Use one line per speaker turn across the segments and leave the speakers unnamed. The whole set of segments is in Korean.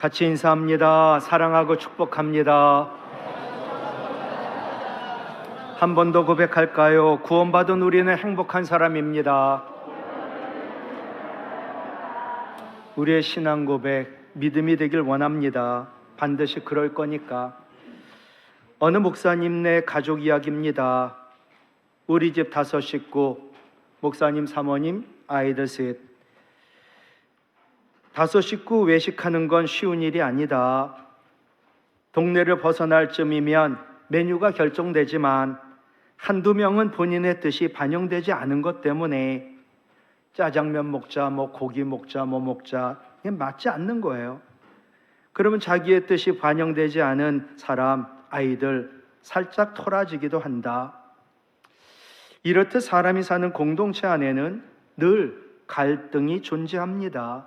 같이 인사합니다. 사랑하고 축복합니다. 한 번 더 고백할까요? 구원받은 우리는 행복한 사람입니다. 우리의 신앙 고백, 믿음이 되길 원합니다. 반드시 그럴 거니까. 어느 목사님네 가족 이야기입니다. 우리 집 5 식구, 목사님 사모님, 아이들 셋. 5 식구 외식하는 건 쉬운 일이 아니다. 동네를 벗어날 쯤이면 메뉴가 결정되지만 한두 명은 본인의 뜻이 반영되지 않은 것 때문에 짜장면 먹자, 고기 먹자, 먹자, 이게 맞지 않는 거예요. 그러면 자기의 뜻이 반영되지 않은 사람, 아이들 살짝 토라지기도 한다. 이렇듯 사람이 사는 공동체 안에는 늘 갈등이 존재합니다.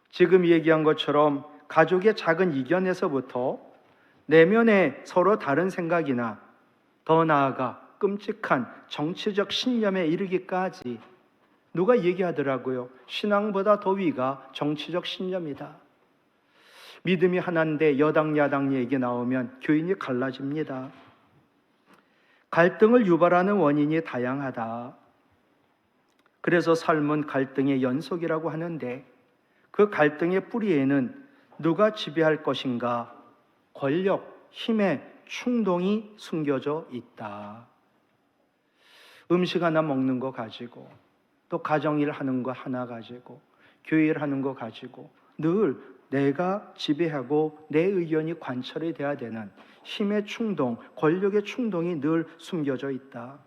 지금 얘기한 것처럼 가족의 작은 이견에서부터 내면에 서로 다른 생각이나 더 나아가 끔찍한 정치적 신념에 이르기까지 누가 얘기하더라고요. 신앙보다 더 위가 정치적 신념이다. 믿음이 하나인데 여당 야당 얘기 나오면 교인이 갈라집니다. 갈등을 유발하는 원인이 다양하다. 그래서 삶은 갈등의 연속이라고 하는데 그 갈등의 뿌리에는 누가 지배할 것인가? 권력, 힘의 충동이 숨겨져 있다. 음식 하나 먹는 거 가지고, 또 가정일 하는 거 하나 가지고, 교회일 하는 거 가지고 늘 내가 지배하고 내 의견이 관철이 돼야 되는 힘의 충동, 권력의 충동이 늘 숨겨져 있다.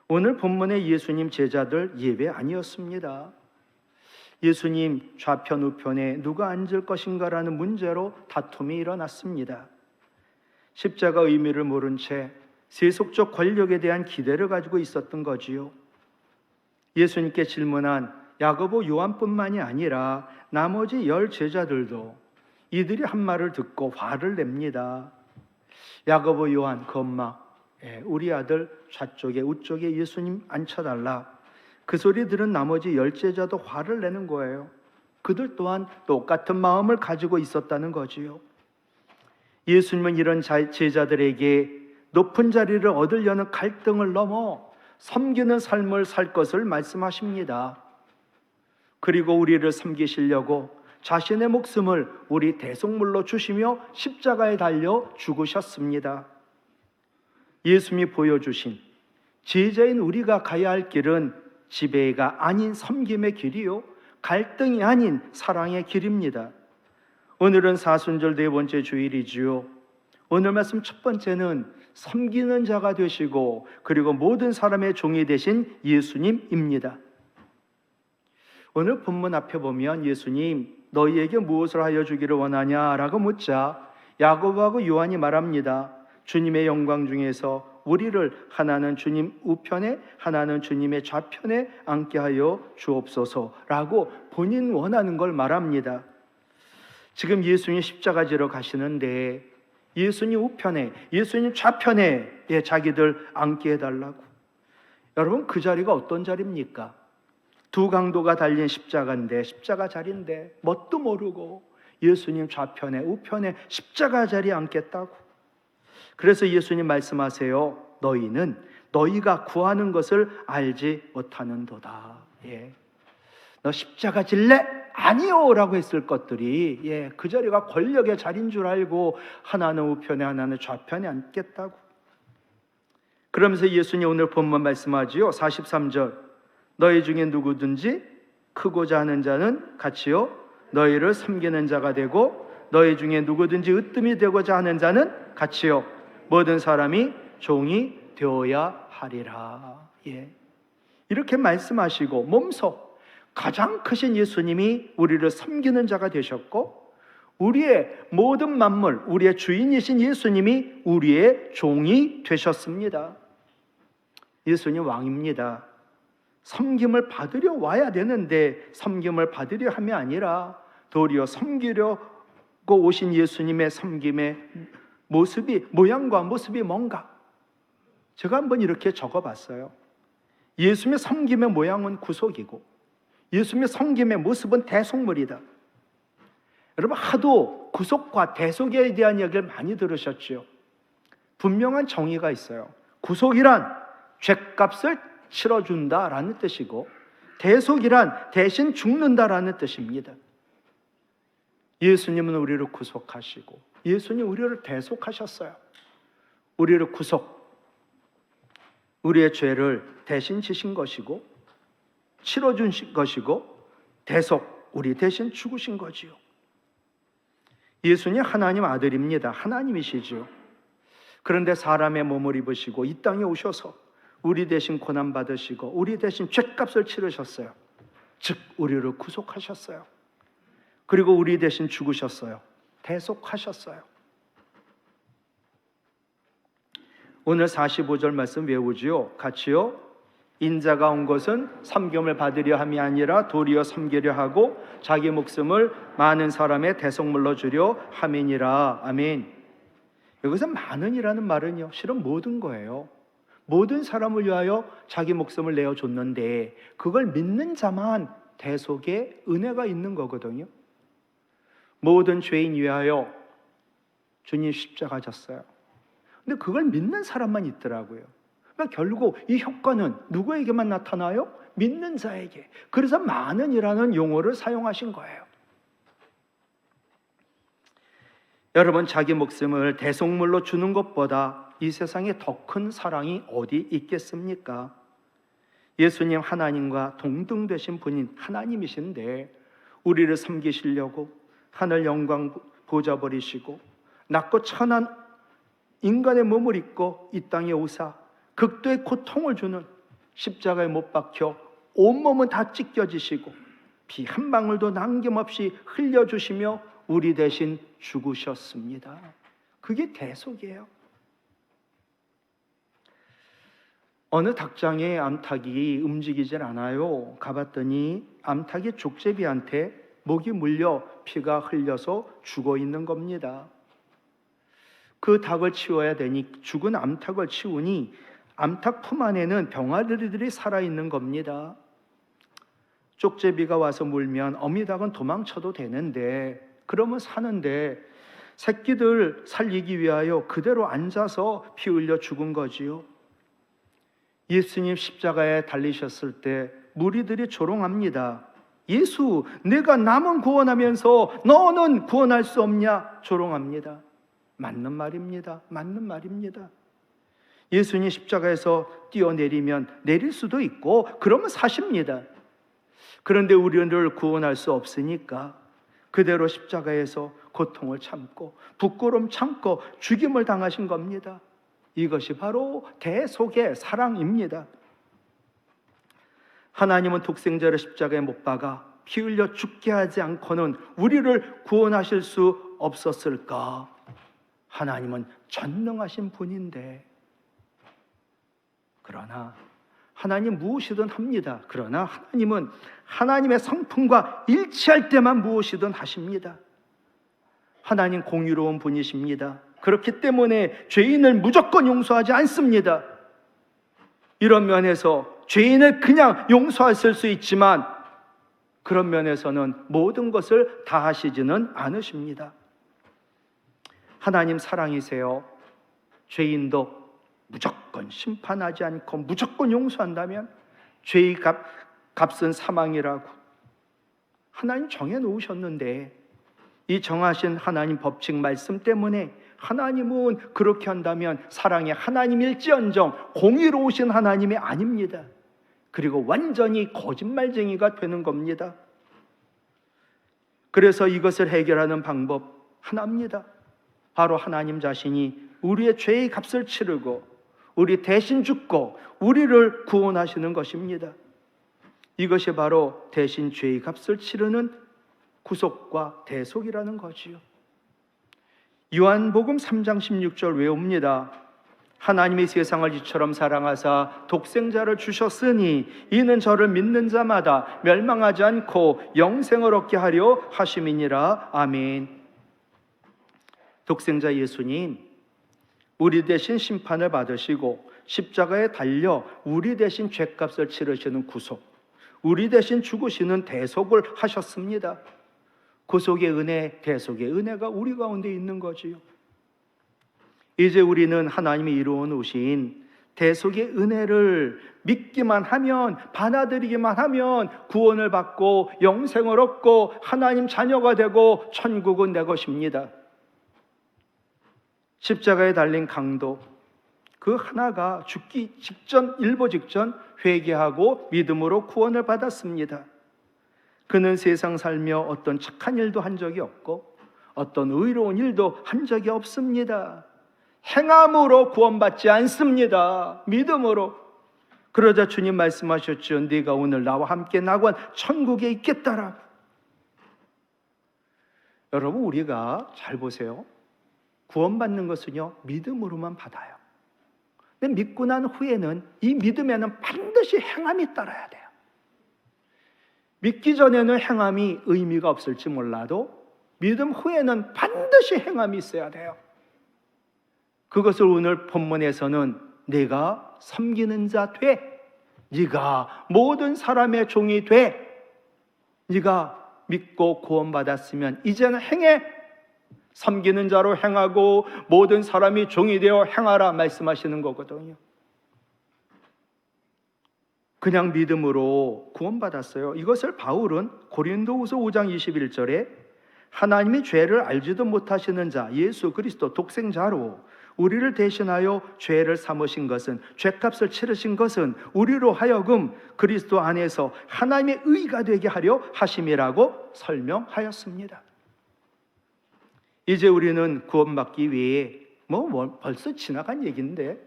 오늘 본문의 예수님 제자들 예외 아니었습니다. 예수님 좌편 우편에 누가 앉을 것인가라는 문제로 다툼이 일어났습니다. 십자가 의미를 모른 채 세속적 권력에 대한 기대를 가지고 있었던 거지요. 예수님께 질문한 야고보 요한뿐만이 아니라 나머지 10 제자들도 이들이 한 말을 듣고 화를 냅니다. 야고보 요한 그 엄마, 우리 아들 좌쪽에 우쪽에 예수님 앉혀달라. 그 소리 들은 나머지 10 제자도 화를 내는 거예요. 그들 또한 똑같은 마음을 가지고 있었다는 거지요. 예수님은 이런 제자들에게 높은 자리를 얻으려는 갈등을 넘어 섬기는 삶을 살 것을 말씀하십니다. 그리고 우리를 섬기시려고 자신의 목숨을 우리 대속물로 주시며 십자가에 달려 죽으셨습니다. 예수님이 보여주신 제자인 우리가 가야 할 길은 지배가 아닌 섬김의 길이요, 갈등이 아닌 사랑의 길입니다. 오늘은 사순절 4번째 주일이지요. 오늘 말씀 첫 번째는 섬기는 자가 되시고 그리고 모든 사람의 종이 되신 예수님입니다. 오늘 본문 앞에 보면 예수님 너희에게 무엇을 하여 주기를 원하냐라고 묻자 야고보하고 요한이 말합니다. 주님의 영광 중에서 우리를 하나는 주님 우편에 하나는 주님의 좌편에 앉게 하여 주옵소서라고 본인 원하는 걸 말합니다. 지금 예수님 십자가 지러 가시는데 예수님 우편에 예수님 좌편에 자기들 앉게 해달라고. 여러분 그 자리가 어떤 자리입니까? 2 강도가 달린 십자가인데 십자가 자리인데 뭣도 모르고 예수님 좌편에 우편에 십자가 자리에 앉겠다고. 그래서 예수님 말씀하세요. 너희는 너희가 구하는 것을 알지 못하는도다. 너 십자가 질래? 아니요 라고 했을 것들이 그 자리가 권력의 자리인 줄 알고 하나는 우편에 하나는 좌편에 앉겠다고. 그러면서 예수님 오늘 본문 말씀하지요. 43절 너희 중에 누구든지 크고자 하는 자는 같이요 너희를 섬기는 자가 되고 너희 중에 누구든지 으뜸이 되고자 하는 자는 같이요 모든 사람이 종이 되어야 하리라. 이렇게 말씀하시고 몸소 가장 크신 예수님이 우리를 섬기는 자가 되셨고 우리의 모든 만물, 우리의 주인이신 예수님이 우리의 종이 되셨습니다. 예수님 왕입니다. 섬김을 받으려 와야 되는데 섬김을 받으려 함이 아니라 도리어 섬기려고 오신 예수님의 섬김의 모양과 모습이 뭔가 제가 한번 이렇게 적어봤어요. 예수님의 섬김의 모양은 구속이고 예수님의 섬김의 모습은 대속물이다. 여러분 하도 구속과 대속에 대한 이야기를 많이 들으셨죠. 분명한 정의가 있어요. 구속이란 죗값을 치러준다라는 뜻이고, 대속이란 대신 죽는다라는 뜻입니다. 예수님은 우리를 구속하시고 예수님 우리를 대속하셨어요. 우리를 우리의 죄를 대신 지신 것이고, 치러준 것이고, 대속, 우리 대신 죽으신 거지요. 예수님 하나님 아들입니다. 하나님이시죠. 그런데 사람의 몸을 입으시고 이 땅에 오셔서 우리 대신 고난 받으시고 우리 대신 죗값을 치르셨어요. 즉 우리를 구속하셨어요. 그리고 우리 대신 죽으셨어요. 대속하셨어요. 오늘 45절 말씀 외우지요. 같이요. 인자가 온 것은 섬김을 받으려 함이 아니라 도리어 섬기려 하고 자기 목숨을 많은 사람의 대속물로 주려 함이니라. 아멘. 여기서 많은이라는 말은요, 실은 모든 거예요. 모든 사람을 위하여 자기 목숨을 내어줬는데 그걸 믿는 자만 대속의 은혜가 있는 거거든요. 모든 죄인 위하여 주님 십자가 졌어요. 근데 그걸 믿는 사람만 있더라고요. 그러니까 결국 이 효과는 누구에게만 나타나요? 믿는 자에게. 그래서 많은이라는 용어를 사용하신 거예요. 여러분, 자기 목숨을 대속물로 주는 것보다 이 세상에 더 큰 사랑이 어디 있겠습니까? 예수님 하나님과 동등 되신 분인 하나님이신데 우리를 섬기시려고 하늘 영광 보좌 버리시고 낮고 천한 인간의 몸을 입고 이 땅에 오사 극도의 고통을 주는 십자가에 못 박혀 온몸은 다 찢겨지시고 피 한 방울도 남김없이 흘려주시며 우리 대신 죽으셨습니다. 그게 대속이에요. 어느 닭장에 암탉이 움직이질 않아요. 가봤더니 암탉이 족제비한테 목이 물려 피가 흘려서 죽어 있는 겁니다. 그 닭을 치워야 되니 죽은 암탉을 치우니 암탉 품 안에는 병아리들이 살아있는 겁니다. 쪽제비가 와서 물면 어미닭은 도망쳐도 되는데, 그러면 사는데 새끼들 살리기 위하여 그대로 앉아서 피 흘려 죽은 거지요. 예수님 십자가에 달리셨을 때 무리들이 조롱합니다. 예수, 내가 남은 구원하면서 너는 구원할 수 없냐? 조롱합니다. 맞는 말입니다. 맞는 말입니다. 예수님 십자가에서 뛰어내리면 내릴 수도 있고 그러면 사십니다. 그런데 우리를 구원할 수 없으니까 그대로 십자가에서 고통을 참고 부끄러움 참고 죽임을 당하신 겁니다. 이것이 바로 대속의 사랑입니다. 하나님은 독생자를 십자가에 못 박아 피 흘려 죽게 하지 않고는 우리를 구원하실 수 없었을까? 하나님은 전능하신 분인데, 그러나 하나님 무엇이든 합니다. 그러나 하나님은 하나님의 성품과 일치할 때만 무엇이든 하십니다. 하나님 공의로운 분이십니다. 그렇기 때문에 죄인을 무조건 용서하지 않습니다. 이런 면에서 죄인을 그냥 용서하실 수 있지만 그런 면에서는 모든 것을 다 하시지는 않으십니다. 하나님 사랑이세요. 죄인도 무조건 심판하지 않고 무조건 용서한다면 죄의 값은 사망이라고 하나님 정해놓으셨는데, 이 정하신 하나님 법칙 말씀 때문에 하나님은 그렇게 한다면 사랑의 하나님일지언정 공의로우신 하나님이 아닙니다. 그리고 완전히 거짓말쟁이가 되는 겁니다. 그래서 이것을 해결하는 방법 하나입니다. 바로 하나님 자신이 우리의 죄의 값을 치르고 우리 대신 죽고 우리를 구원하시는 것입니다. 이것이 바로 대신 죄의 값을 치르는 구속과 대속이라는 거지요. 요한복음 3장 16절 외웁니다. 하나님이 세상을 이처럼 사랑하사 독생자를 주셨으니 이는 저를 믿는 자마다 멸망하지 않고 영생을 얻게 하려 하심이니라. 아멘. 독생자 예수님, 우리 대신 심판을 받으시고 십자가에 달려 우리 대신 죗값을 치르시는 구속, 우리 대신 죽으시는 대속을 하셨습니다. 구속의 은혜, 대속의 은혜가 우리 가운데 있는 거지요. 이제 우리는 하나님이 이루어 놓으신 대속의 은혜를 믿기만 하면, 받아들이기만 하면 구원을 받고 영생을 얻고 하나님 자녀가 되고 천국은 내 것입니다. 십자가에 달린 강도, 그 하나가 죽기 직전, 일보 직전 회개하고 믿음으로 구원을 받았습니다. 그는 세상 살며 어떤 착한 일도 한 적이 없고 어떤 의로운 일도 한 적이 없습니다. 행함으로 구원받지 않습니다. 믿음으로. 그러자 주님 말씀하셨죠. 네가 오늘 나와 함께 나관 천국에 있겠다라. 여러분, 우리가 잘 보세요. 구원받는 것은요, 믿음으로만 받아요. 근데 믿고 난 후에는 이 믿음에는 반드시 행함이 따라야 돼요. 믿기 전에는 행함이 의미가 없을지 몰라도 믿음 후에는 반드시 행함이 있어야 돼요. 그것을 오늘 본문에서는 네가 섬기는 자 돼, 네가 모든 사람의 종이 돼, 네가 믿고 구원받았으면 이제는 행해, 섬기는 자로 행하고 모든 사람이 종이 되어 행하라 말씀하시는 거거든요. 그냥 믿음으로 구원받았어요. 이것을 바울은 고린도후서 5장 21절에 하나님이 죄를 알지도 못하시는 자 예수 그리스도 독생자로 우리를 대신하여 죄를 삼으신 것은, 죄값을 치르신 것은 우리로 하여금 그리스도 안에서 하나님의 의가 되게 하려 하심이라고 설명하였습니다. 이제 우리는 구원받기 위해 벌써 지나간 얘기인데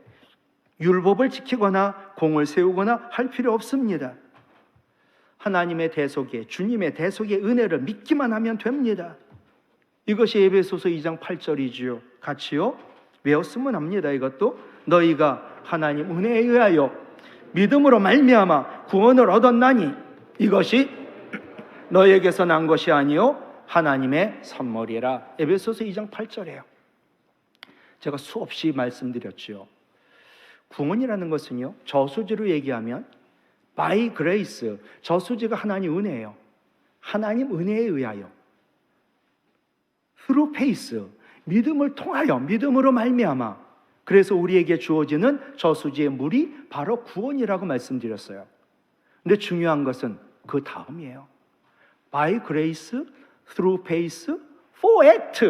율법을 지키거나 공을 세우거나 할 필요 없습니다. 하나님의 대속에, 주님의 대속의 은혜를 믿기만 하면 됩니다. 이것이 에베소서 2장 8절이지요. 같이요 외웠으면 합니다. 이것도 너희가 하나님 은혜에 의하여 믿음으로 말미암아 구원을 얻었나니 이것이 너희에게서 난 것이 아니요 하나님의 선물이라. 에베소서 2장 8절이에요. 제가 수없이 말씀드렸죠. 구원이라는 것은요, 저수지로 얘기하면 by grace, 저수지가 하나님 은혜예요. 하나님 은혜에 의하여. through faith, 믿음을 통하여, 믿음으로 말미암아. 그래서 우리에게 주어지는 저수지의 물이 바로 구원이라고 말씀드렸어요. 근데 중요한 것은 그 다음이에요. by grace, through faith, for act.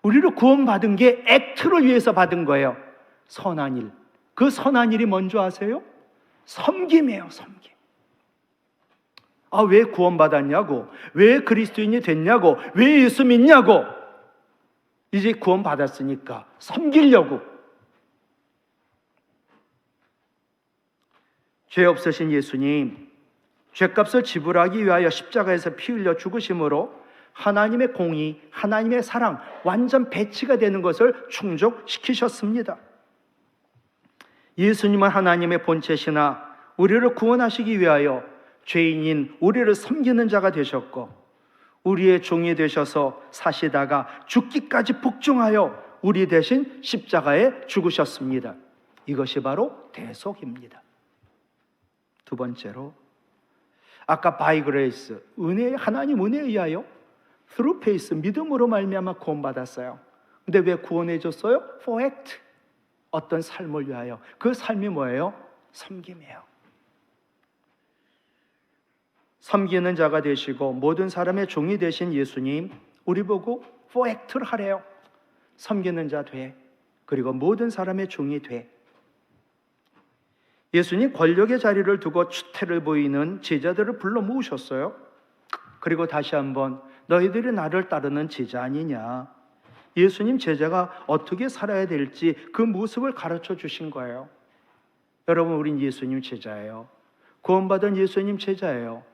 우리를 구원받은 게 act를 위해서 받은 거예요. 선한 일. 그 선한 일이 뭔지 아세요? 섬김이에요. 섬김. 왜 구원받았냐고, 왜 그리스도인이 됐냐고, 왜 예수 믿냐고. 이제 구원받았으니까 섬기려고. 죄 없으신 예수님, 죄값을 지불하기 위하여 십자가에서 피 흘려 죽으심으로 하나님의 공의, 하나님의 사랑, 완전 배치가 되는 것을 충족시키셨습니다. 예수님은 하나님의 본체시나 우리를 구원하시기 위하여 죄인인 우리를 섬기는 자가 되셨고 우리의 종이 되셔서 사시다가 죽기까지 복종하여 우리 대신 십자가에 죽으셨습니다. 이것이 바로 대속입니다. 두 번째로 아까 by grace, 은혜, 하나님 은혜에 의하여 through faith, 믿음으로 말미암아 구원받았어요. 근데 왜 구원해 줬어요? for act, 어떤 삶을 위하여. 그 삶이 뭐예요? 섬김이에요. 섬기는 자가 되시고 모든 사람의 종이 되신 예수님, 우리 보고 for act를 하래요. 섬기는 자 돼, 그리고 모든 사람의 종이 돼. 예수님 권력의 자리를 두고 추태를 보이는 제자들을 불러 모으셨어요. 그리고 다시 한번 너희들이 나를 따르는 제자 아니냐, 예수님 제자가 어떻게 살아야 될지 그 모습을 가르쳐 주신 거예요. 여러분, 우린 예수님 제자예요. 구원받은 예수님 제자예요.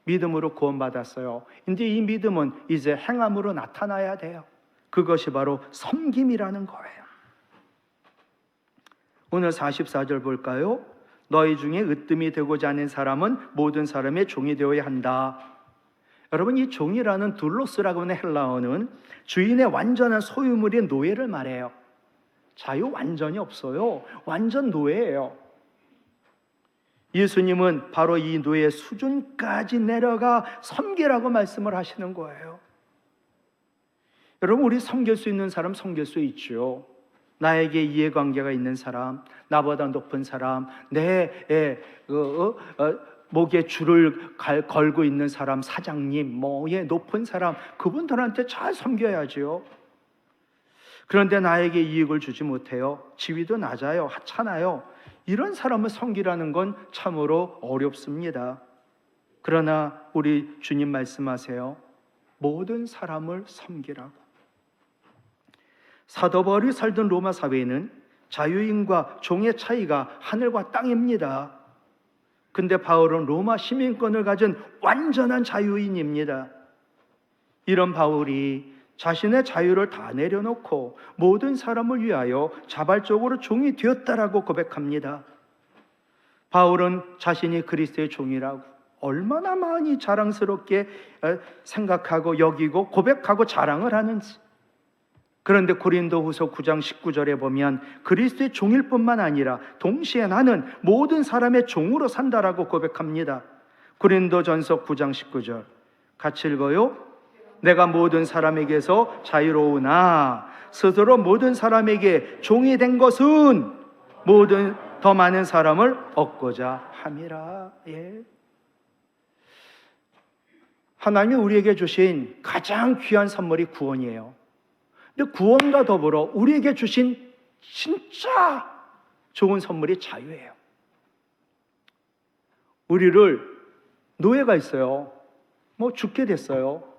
믿음으로 구원받았어요. 근데 이 믿음은 이제 행함으로 나타나야 돼요. 그것이 바로 섬김이라는 거예요. 오늘 44절 볼까요? 너희 중에 으뜸이 되고자 하는 사람은 모든 사람의 종이 되어야 한다. 여러분, 이 종이라는 둘로스라고 하는 헬라어는 주인의 완전한 소유물인 노예를 말해요. 자유 완전히 없어요. 완전 노예예요. 예수님은 바로 이 노예 수준까지 내려가 섬기라고 말씀을 하시는 거예요. 여러분, 우리 섬길 수 있는 사람 섬길 수 있죠. 나에게 이해관계가 있는 사람, 나보다 높은 사람, 내 목에 줄을 걸고 있는 사람, 사장님, 높은 사람, 그분들한테 잘 섬겨야죠. 그런데 나에게 이익을 주지 못해요. 지위도 낮아요. 하찮아요. 이런 사람을 섬기라는 건 참으로 어렵습니다. 그러나 우리 주님 말씀하세요. 모든 사람을 섬기라고. 사도 바울이 살던 로마 사회에는 자유인과 종의 차이가 하늘과 땅입니다. 근데 바울은 로마 시민권을 가진 완전한 자유인입니다. 이런 바울이 자신의 자유를 다 내려놓고 모든 사람을 위하여 자발적으로 종이 되었다라고 고백합니다. 바울은 자신이 그리스도의 종이라고 얼마나 많이 자랑스럽게 생각하고 여기고 고백하고 자랑을 하는지. 그런데 고린도후서 9장 19절에 보면 그리스도의 종일 뿐만 아니라 동시에 나는 모든 사람의 종으로 산다라고 고백합니다. 고린도전서 9장 19절 같이 읽어요. 내가 모든 사람에게서 자유로우나 스스로 모든 사람에게 종이 된 것은 모든 더 많은 사람을 얻고자 함이라. 하나님이 우리에게 주신 가장 귀한 선물이 구원이에요. 근데 구원과 더불어 우리에게 주신 진짜 좋은 선물이 자유예요. 우리를 노예가 있어요. 죽게 됐어요.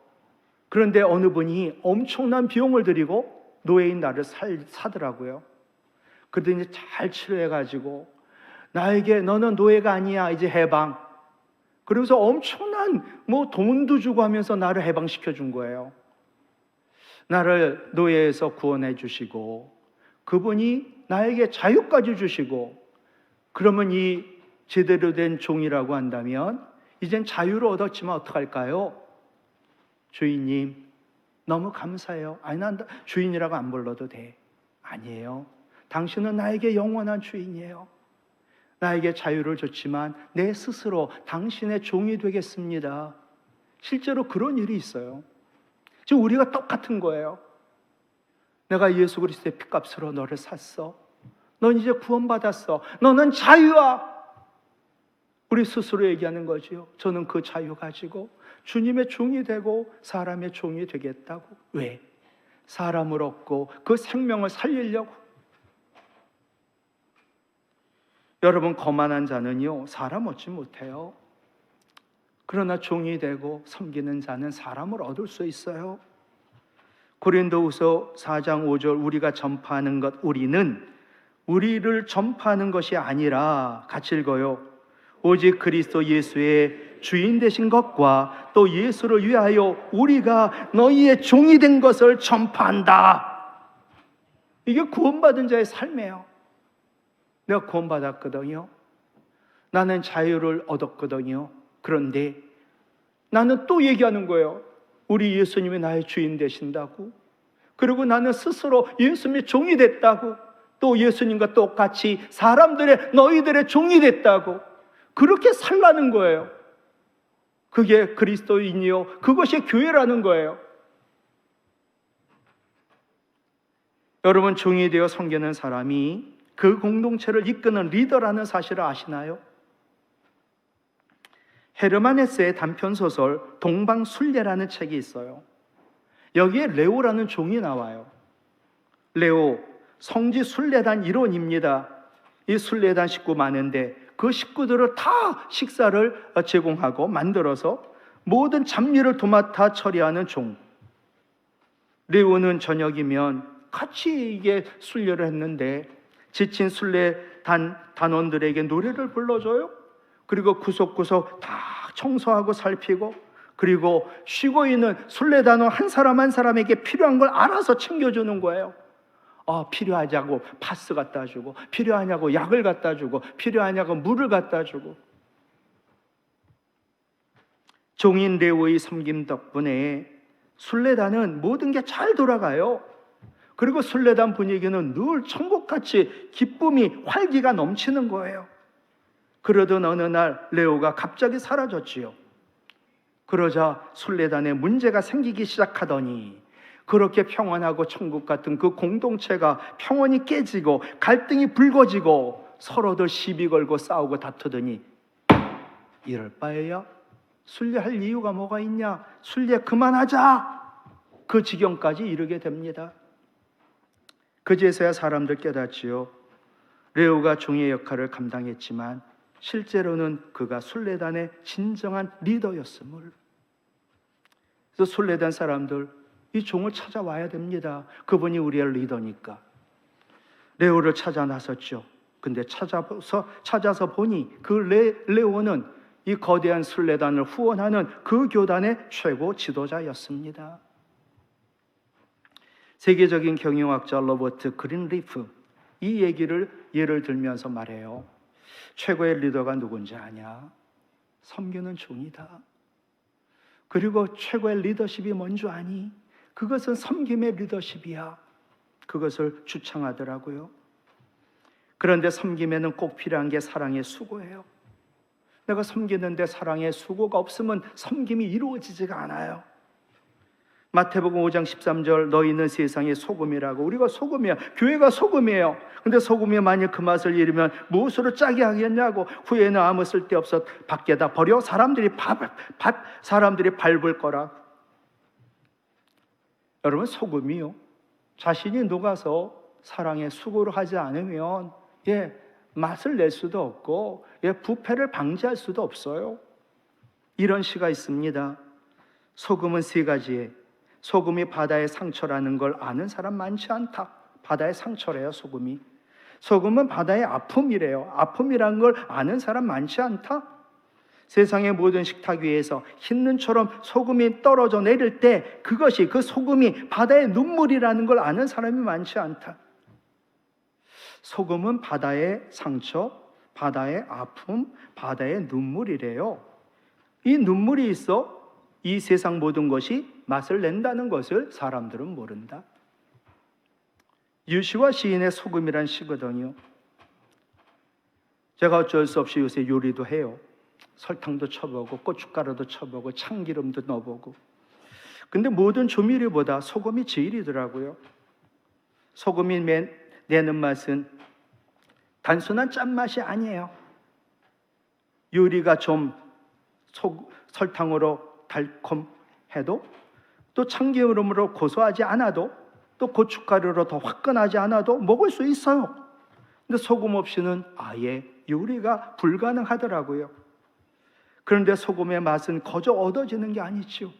그런데 어느 분이 엄청난 비용을 들이고 노예인 나를 사더라고요. 그러더니 잘 치료해가지고 나에게 너는 노예가 아니야, 이제 해방. 그러면서 엄청난 돈도 주고 하면서 나를 해방시켜 준 거예요. 나를 노예에서 구원해 주시고 그분이 나에게 자유까지 주시고, 그러면 이 제대로 된 종이라고 한다면 이젠 자유를 얻었지만 어떡할까요? 주인님 너무 감사해요. 아니, 난 주인이라고 안 불러도 돼. 아니에요. 당신은 나에게 영원한 주인이에요. 나에게 자유를 줬지만 내 스스로 당신의 종이 되겠습니다. 실제로 그런 일이 있어요. 지금 우리가 똑같은 거예요. 내가 예수 그리스도의 피값으로 너를 샀어. 넌 이제 구원받았어. 너는 자유야. 우리 스스로 얘기하는 거지요. 저는 그 자유 가지고 주님의 종이 되고 사람의 종이 되겠다고. 왜? 사람을 얻고 그 생명을 살리려고. 여러분, 거만한 자는요 사람 얻지 못해요. 그러나 종이 되고 섬기는 자는 사람을 얻을 수 있어요. 고린도후서 4장 5절 우리가 전파하는 것, 우리는 우리를 전파하는 것이 아니라, 같이 읽어요. 오직 그리스도 예수의 주인 되신 것과 또 예수를 위하여 우리가 너희의 종이 된 것을 전파한다. 이게 구원받은 자의 삶이에요. 내가 구원받았거든요. 나는 자유를 얻었거든요. 그런데 나는 또 얘기하는 거예요. 우리 예수님이 나의 주인 되신다고. 그리고 나는 스스로 예수님의 종이 됐다고. 또 예수님과 똑같이 너희들의 종이 됐다고. 그렇게 살라는 거예요. 그게 그리스도인이요, 그것이 교회라는 거예요. 여러분, 종이 되어 섬기는 사람이 그 공동체를 이끄는 리더라는 사실을 아시나요? 헤르만 헤세의 단편소설 동방순례라는 책이 있어요. 여기에 레오라는 종이 나와요. 레오, 성지 순례단 일원입니다. 이 순례단 식구 많은데 그 식구들을 다 식사를 제공하고 만들어서 모든 잡일을 도맡아 처리하는 종. 레오는 저녁이면 같이 이게 순례를 했는데 지친 순례 단원들에게 노래를 불러줘요. 그리고 구석구석 다 청소하고 살피고, 그리고 쉬고 있는 순례단원 한 사람 한 사람에게 필요한 걸 알아서 챙겨주는 거예요. 필요하냐고 파스 갖다 주고, 필요하냐고 약을 갖다 주고, 필요하냐고 물을 갖다 주고. 종인 레오의 섬김 덕분에 순례단은 모든 게 잘 돌아가요. 그리고 순례단 분위기는 늘 천국같이 기쁨이, 활기가 넘치는 거예요. 그러던 어느 날 레오가 갑자기 사라졌지요. 그러자 순례단에 문제가 생기기 시작하더니 그렇게 평안하고 천국 같은 그 공동체가 평온이 깨지고 갈등이 불거지고 서로들 시비 걸고 싸우고 다투더니 이럴 바에야 순례할 이유가 뭐가 있냐? 순례 그만하자! 그 지경까지 이르게 됩니다. 그제서야 사람들 깨닫지요. 레오가 종의 역할을 감당했지만 실제로는 그가 순례단의 진정한 리더였음을. 그래서 순례단 사람들 이 종을 찾아와야 됩니다. 그분이 우리의 리더니까. 레오를 찾아 나섰죠. 근데 찾아서 보니 그 레오는 이 거대한 순례단을 후원하는 그 교단의 최고 지도자였습니다. 세계적인 경영학자 로버트 그린리프 이 얘기를 예를 들면서 말해요. 최고의 리더가 누군지 아냐? 섬기는 종이다. 그리고 최고의 리더십이 뭔지 아니? 그것은 섬김의 리더십이야. 그것을 주창하더라고요. 그런데 섬김에는 꼭 필요한 게 사랑의 수고예요. 내가 섬기는데 사랑의 수고가 없으면 섬김이 이루어지지가 않아요. 마태복음 5장 13절 너희는 세상의 소금이라고. 우리가 소금이야. 교회가 소금이에요. 근데 소금이 만약 그 맛을 잃으면 무엇으로 짜게 하겠냐고. 후에는 아무 쓸데없어 밖에다 버려. 사람들이 밟을 거라. 여러분 소금이요. 자신이 녹아서 사랑의 수고를 하지 않으면 맛을 낼 수도 없고 부패를 방지할 수도 없어요. 이런 시가 있습니다. 소금은 세 가지에 소금이 바다의 상처라는 걸 아는 사람 많지 않다. 바다의 상처래요, 소금이. 소금은 바다의 아픔이래요. 아픔이란 걸 아는 사람 많지 않다. 세상의 모든 식탁 위에서 흰 눈처럼 소금이 떨어져 내릴 때 그것이 그 소금이 바다의 눈물이라는 걸 아는 사람이 많지 않다. 소금은 바다의 상처, 바다의 아픔, 바다의 눈물이래요. 이 눈물이 있어 이 세상 모든 것이 맛을 낸다는 것을 사람들은 모른다. 유시와 시인의 소금이란 시거든요. 제가 어쩔 수 없이 요새 요리도 해요. 설탕도 쳐보고 고춧가루도 쳐보고 참기름도 넣어보고. 근데 모든 조미료보다 소금이 제일이더라고요. 소금이 내는 맛은 단순한 짠맛이 아니에요. 요리가 좀 설탕으로 달콤해도 또 참기름으로 고소하지 않아도 또 고춧가루로 더 화끈하지 않아도 먹을 수 있어요. 근데 소금 없이는 아예 요리가 불가능하더라고요. 그런데 소금의 맛은 거저 얻어지는 게 아니지요.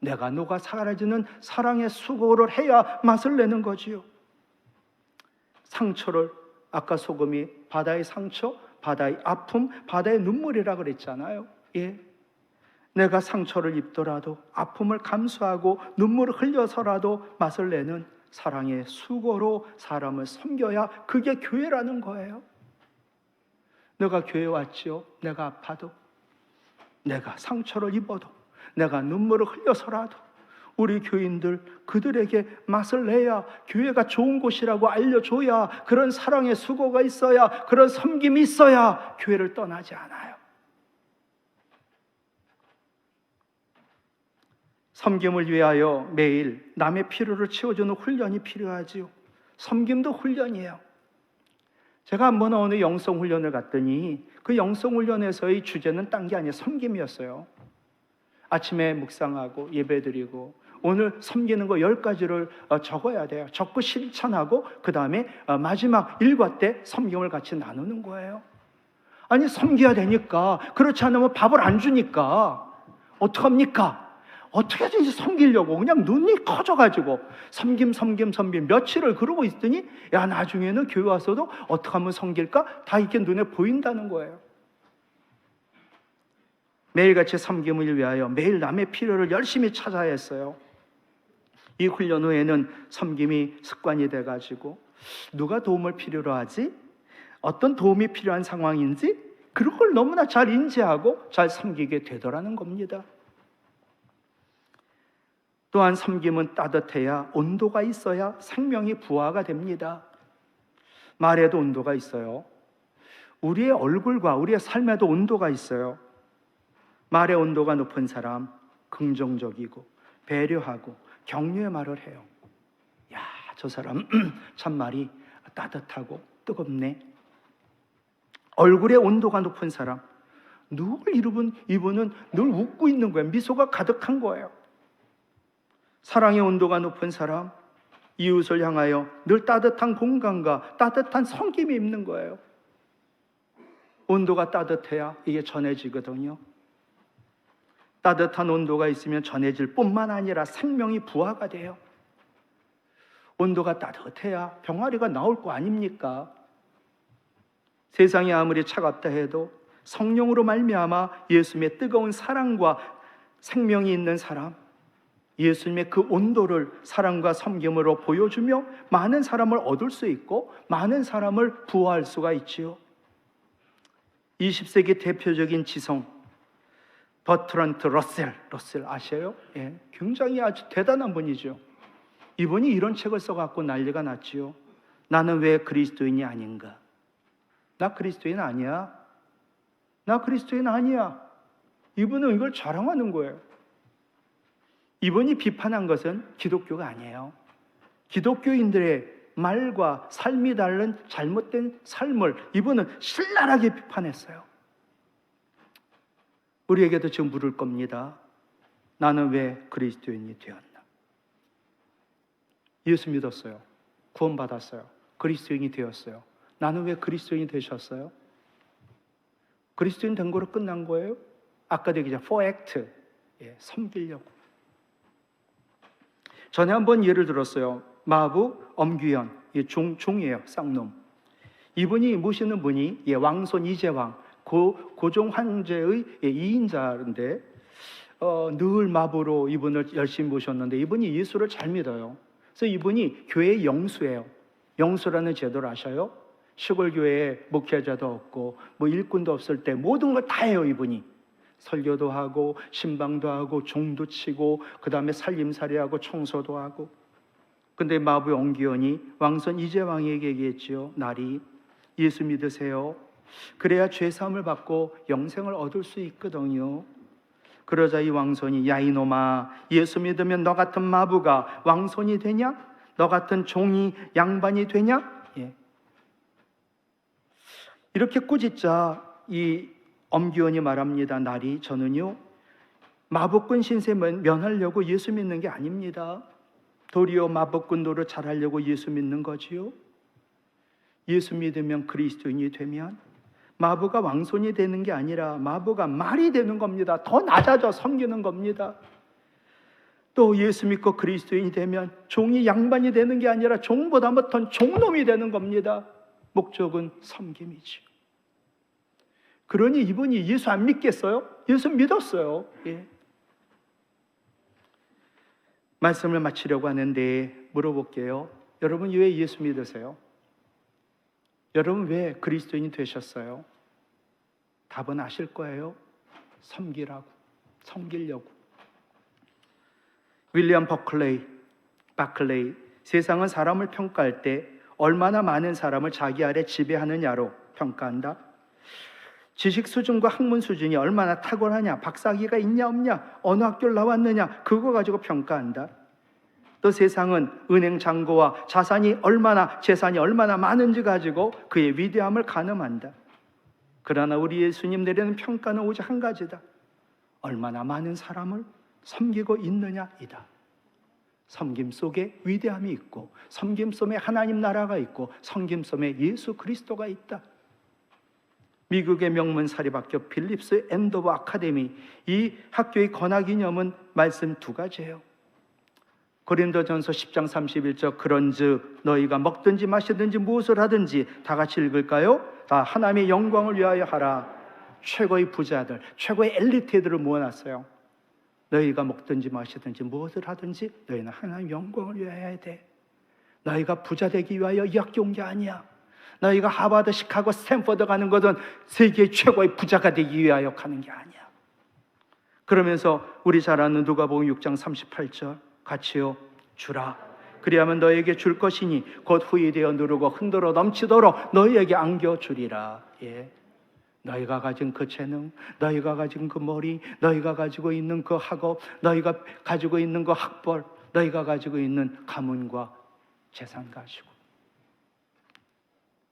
내가 녹아 사라지는 사랑의 수고를 해야 맛을 내는 거지요. 상처를 아까 소금이 바다의 상처, 바다의 아픔, 바다의 눈물이라 그랬잖아요. 내가 상처를 입더라도 아픔을 감수하고 눈물을 흘려서라도 맛을 내는 사랑의 수고로 사람을 섬겨야 그게 교회라는 거예요. 내가 교회 왔지요. 내가 아파도, 내가 상처를 입어도, 내가 눈물을 흘려서라도 우리 교인들 그들에게 맛을 내야 교회가 좋은 곳이라고 알려줘야 그런 사랑의 수고가 있어야 그런 섬김이 있어야 교회를 떠나지 않아요. 섬김을 위하여 매일 남의 필요를 채워주는 훈련이 필요하지요. 섬김도 훈련이에요. 제가 한번 어느 영성훈련을 갔더니 그 영성훈련에서의 주제는 딴 게 아니라 섬김이었어요. 아침에 묵상하고 예배드리고 오늘 섬기는 거 10가지를 적어야 돼요. 적고 실천하고 그 다음에 마지막 일과 때 섬김을 같이 나누는 거예요. 아니 섬겨야 되니까 그렇지 않으면 밥을 안 주니까 어떡합니까? 어떻게든지 섬기려고 그냥 눈이 커져가지고 섬김 며칠을 그러고 있더니 야 나중에는 교회 와서도 어떻게 하면 섬길까? 다 이렇게 눈에 보인다는 거예요. 매일같이 섬김을 위하여 매일 남의 필요를 열심히 찾아야 했어요. 이 훈련 후에는 섬김이 습관이 돼가지고 누가 도움을 필요로 하지? 어떤 도움이 필요한 상황인지 그런 걸 너무나 잘 인지하고 잘 섬기게 되더라는 겁니다. 또한 섬김은 따뜻해야 온도가 있어야 생명이 부화가 됩니다. 말에도 온도가 있어요. 우리의 얼굴과 우리의 삶에도 온도가 있어요. 말의 온도가 높은 사람, 긍정적이고 배려하고 격려의 말을 해요. 야, 저 사람 참 말이 따뜻하고 뜨겁네. 얼굴의 온도가 높은 사람, 늘 이분은 늘 웃고 있는 거예요. 미소가 가득한 거예요. 사랑의 온도가 높은 사람, 이웃을 향하여 늘 따뜻한 공감과 따뜻한 섬김이 있는 거예요. 온도가 따뜻해야 이게 전해지거든요. 따뜻한 온도가 있으면 전해질 뿐만 아니라 생명이 부화가 돼요. 온도가 따뜻해야 병아리가 나올 거 아닙니까? 세상이 아무리 차갑다 해도 성령으로 말미암아 예수님의 뜨거운 사랑과 생명이 있는 사람, 예수님의 그 온도를 사랑과 섬김으로 보여주며 많은 사람을 얻을 수 있고 많은 사람을 부화할 수가 있지요. 20세기 대표적인 지성 버트란트 러셀 아셔요? 예, 굉장히 아주 대단한 분이죠. 이분이 이런 책을 써갖고 난리가 났지요. 나는 왜 그리스도인이 아닌가? 나 그리스도인 아니야. 나 그리스도인 아니야. 이분은 이걸 자랑하는 거예요. 이분이 비판한 것은 기독교가 아니에요. 기독교인들의 말과 삶이 다른 잘못된 삶을 이분은 신랄하게 비판했어요. 우리에게도 지금 물을 겁니다. 나는 왜 그리스도인이 되었나? 예수 믿었어요. 구원받았어요. 그리스도인이 되었어요. 나는 왜 그리스도인이 되셨어요? 그리스도인 된 거로 끝난 거예요? 아까도 얘기했죠. for act. 예, 섬기려고. 전에 한번 예를 들었어요. 마부 엄규현, 종이에요. 쌍놈. 이분이 모시는 분이 왕손 이재왕, 고종 황제의 2인자인데 늘 마부로 이분을 열심히 모셨는데 이분이 예수를 잘 믿어요. 그래서 이분이 교회의 영수예요. 영수라는 제도를 아셔요? 시골 교회에 목회자도 없고 일꾼도 없을 때 모든 걸 다 해요. 이분이 설교도 하고 신방도 하고 종도 치고 그 다음에 살림살이하고 청소도 하고. 근데 마부 엄규현이 왕손 이재왕에게 얘기했지요. 날이 예수 믿으세요. 그래야 죄사함을 받고 영생을 얻을 수 있거든요. 그러자 이 왕손이 야 이놈아, 예수 믿으면 너 같은 마부가 왕손이 되냐? 너 같은 종이 양반이 되냐? 예. 이렇게 꾸짖자 이 엄규현이 말합니다. 날이 저는요 마법군 신세 면하려고 예수 믿는 게 아닙니다. 도리어 마법군 노릇 잘하려고 예수 믿는 거지요. 예수 믿으면 그리스도인이 되면 마부가 왕손이 되는 게 아니라 마부가 말이 되는 겁니다. 더 낮아져 섬기는 겁니다. 또 예수 믿고 그리스도인이 되면 종이 양반이 되는 게 아니라 종보다 못한 종놈이 되는 겁니다. 목적은 섬김이죠. 그러니 이분이 예수 안 믿겠어요? 예수 믿었어요. 예. 말씀을 마치려고 하는데 물어볼게요. 여러분 왜 예수 믿으세요? 여러분 왜 그리스도인이 되셨어요? 답은 아실 거예요. 섬기려고. 윌리엄 바클레이 세상은 사람을 평가할 때 얼마나 많은 사람을 자기 아래 지배하느냐로 평가한다. 지식 수준과 학문 수준이 얼마나 탁월하냐, 박사학위가 있냐 없냐, 어느 학교를 나왔느냐, 그거 가지고 평가한다. 또 세상은 은행 잔고와 재산이 얼마나 많은지 가지고 그의 위대함을 가늠한다. 그러나 우리 예수님 내리는 평가는 오직 한 가지다. 얼마나 많은 사람을 섬기고 있느냐이다. 섬김 속에 위대함이 있고, 섬김 속에 하나님 나라가 있고, 섬김 속에 예수 그리스도가 있다. 미국의 명문 사립학교 필립스 앤도버 아카데미, 이 학교의 권하기념은 말씀 두 가지예요. 고린도전서 10장 31절 그런즉 너희가 먹든지 마시든지 무엇을 하든지 다 같이 읽을까요? 다 하나님의 영광을 위하여 하라. 최고의 부자들, 최고의 엘리트들을 모아놨어요. 너희가 먹든지 마시든지 무엇을 하든지 너희는 하나님의 영광을 위하여 해야 돼. 너희가 부자 되기 위하여 이 학교 온 게 아니야. 너희가 하버드, 시카고, 스탠퍼드 가는 것은 세계 최고의 부자가 되기 위하여 가는 게 아니야. 그러면서 우리 잘 아는 누가복음 6장 38절 같이요. 주라 그리하면 너에게 줄 것이니 곧 후이 되어 누르고 흔들어 넘치도록 너희에게 안겨주리라. 예. 너희가 가진 그 재능, 너희가 가진 그 머리, 너희가 가지고 있는 그 학업, 너희가 가지고 있는 그 학벌, 너희가 가지고 있는 가문과 재산 가지고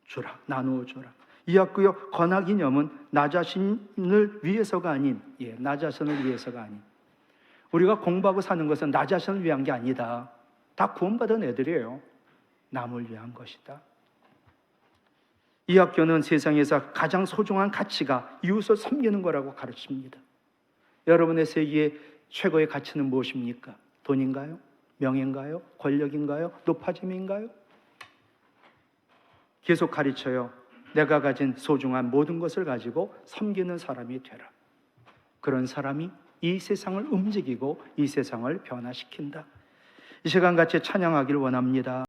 주라, 나누어 주라. 이학구역 권하기념은 나 자신을 위해서가 아닌, 나 자신을 위해서가 아닌, 우리가 공부하고 사는 것은 나 자신을 위한 게 아니다. 다 구원받은 애들이에요. 남을 위한 것이다. 이 학교는 세상에서 가장 소중한 가치가 이웃을 섬기는 거라고 가르칩니다. 여러분의 세계의 최고의 가치는 무엇입니까? 돈인가요? 명예인가요? 권력인가요? 높아짐인가요? 계속 가르쳐요. 내가 가진 소중한 모든 것을 가지고 섬기는 사람이 되라. 그런 사람이 이 세상을 움직이고 이 세상을 변화시킨다. 이 시간 같이 찬양하기를 원합니다.